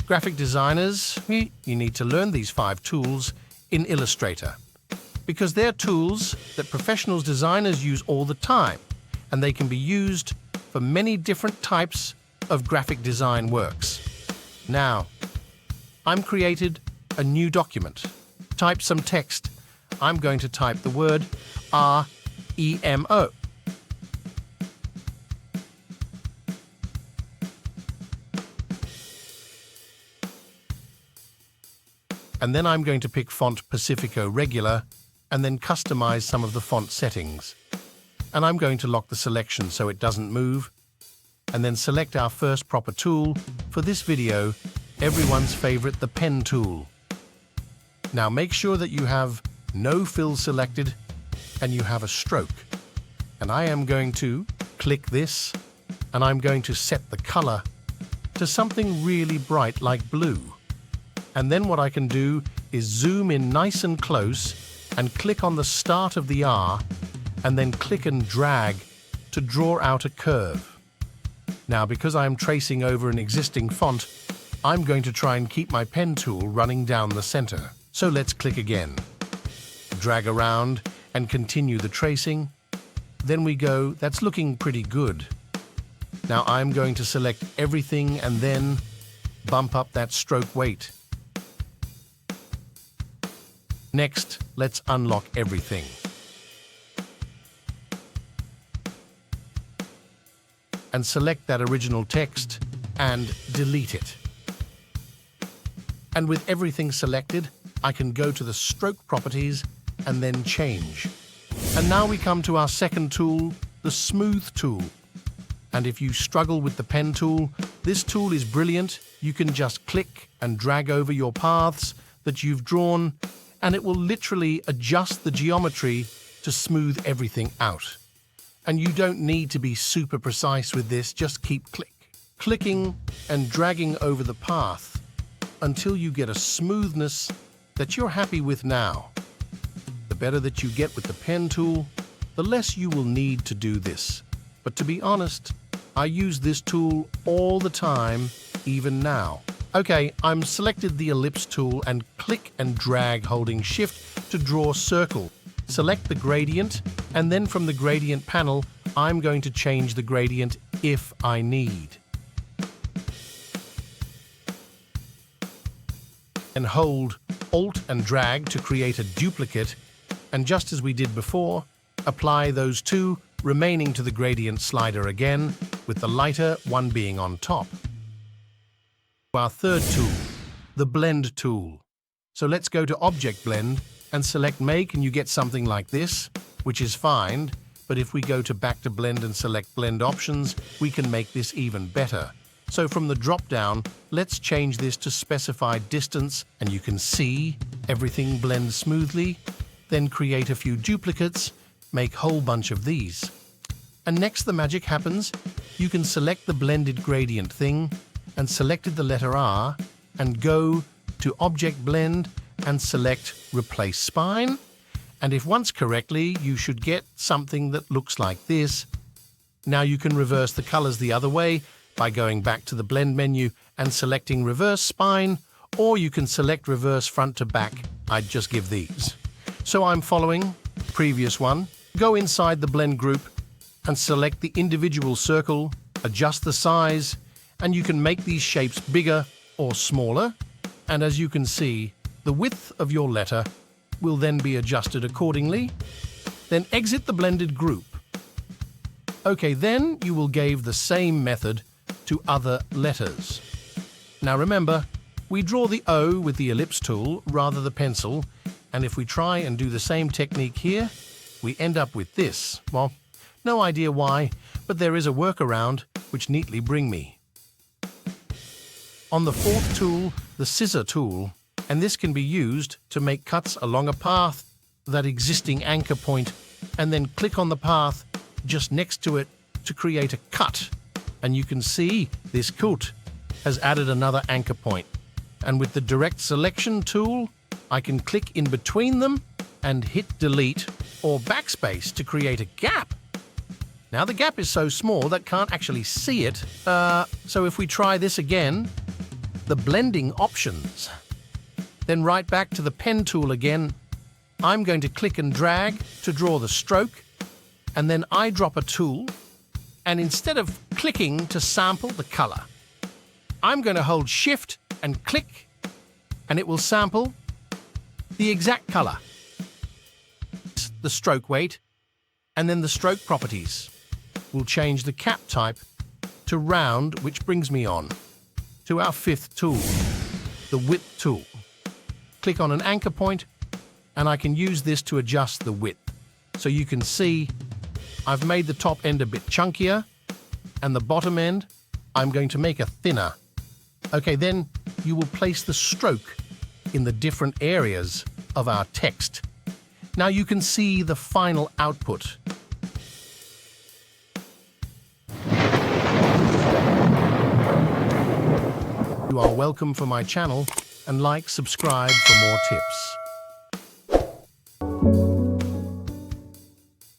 Graphic designers, you need to learn these 5 tools in Illustrator because they're tools that professional designers use all the time, and they can be used for many different types of graphic design works. Now, I'm created a new document. Type some text. I'm going to type the word REMO. And then I'm going to pick font Pacifico Regular and then customize some of the font settings. And I'm going to lock the selection so it doesn't move, and then select our first proper tool for this video, everyone's favorite, the pen tool. Now make sure that you have no fill selected and you have a stroke. And I am going to click this and I'm going to set the color to something really bright like blue. And then what I can do is zoom in nice and close and click on the start of the R and then click and drag to draw out a curve. Now, because I am tracing over an existing font, I'm going to try and keep my pen tool running down the center. So let's click again. Drag around and continue the tracing. Then we go, that's looking pretty good. Now I'm going to select everything and then bump up that stroke weight. Next, let's unlock everything. And select that original text and delete it. And with everything selected, I can go to the stroke properties and then change. And now we come to our second tool, the smooth tool. And if you struggle with the pen tool, this tool is brilliant. You can just click and drag over your paths that you've drawn, and it will literally adjust the geometry to smooth everything out. And you don't need to be super precise with this, just keep clicking and dragging over the path until you get a smoothness that you're happy with now. The better that you get with the pen tool, the less you will need to do this. But to be honest, I use this tool all the time, even now. Okay, I'm selected the ellipse tool and click and drag holding shift to draw a circle. Select the gradient, and then from the gradient panel, I'm going to change the gradient if I need. And hold Alt and drag to create a duplicate, and just as we did before, apply those 2 remaining to the gradient slider again, with the lighter one being on top. Our third tool, the blend tool. So let's go to Object Blend and select Make, and you get something like this, which is fine, but if we go to Back to Blend and select Blend Options, we can make this even better. So from the drop-down, let's change this to Specified Distance, and you can see everything blends smoothly. Then create a few duplicates, make a whole bunch of these. And next the magic happens. You can select the blended gradient thing and selected the letter R and go to Object Blend and select Replace Spine. And if once correctly, you should get something that looks like this. Now you can reverse the colors the other way by going back to the Blend menu and selecting Reverse Spine, or you can select Reverse Front to Back. I'd just give these. So I'm following the previous one. Go inside the Blend group and select the individual circle, adjust the size, and you can make these shapes bigger or smaller. And as you can see, the width of your letter will then be adjusted accordingly. Then exit the blended group. Okay, then you will give the same method to other letters. Now remember, we draw the O with the ellipse tool rather the pencil, and if we try and do the same technique here, we end up with this. Well, no idea why, but there is a workaround which neatly bring me. On the fourth tool, the scissor tool, and this can be used to make cuts along a path, that existing anchor point, and then click on the path just next to it to create a cut. And you can see this cut has added another anchor point. And with the direct selection tool, I can click in between them and hit delete or backspace to create a gap. Now the gap is so small that can't actually see it, so if we try this again, the blending options. Then right back to the pen tool again. I'm going to click and drag to draw the stroke, and then eyedropper tool, and instead of clicking to sample the color, I'm going to hold Shift and click, and it will sample the exact color, the stroke weight, and then the stroke properties. We'll change the cap type to round, which brings me on to our fifth tool, the width tool. Click on an anchor point, and I can use this to adjust the width. So you can see I've made the top end a bit chunkier, and the bottom end I'm going to make a thinner. Okay, then you will place the stroke in the different areas of our text. Now you can see the final output. You are welcome for my channel, and like, subscribe for more tips.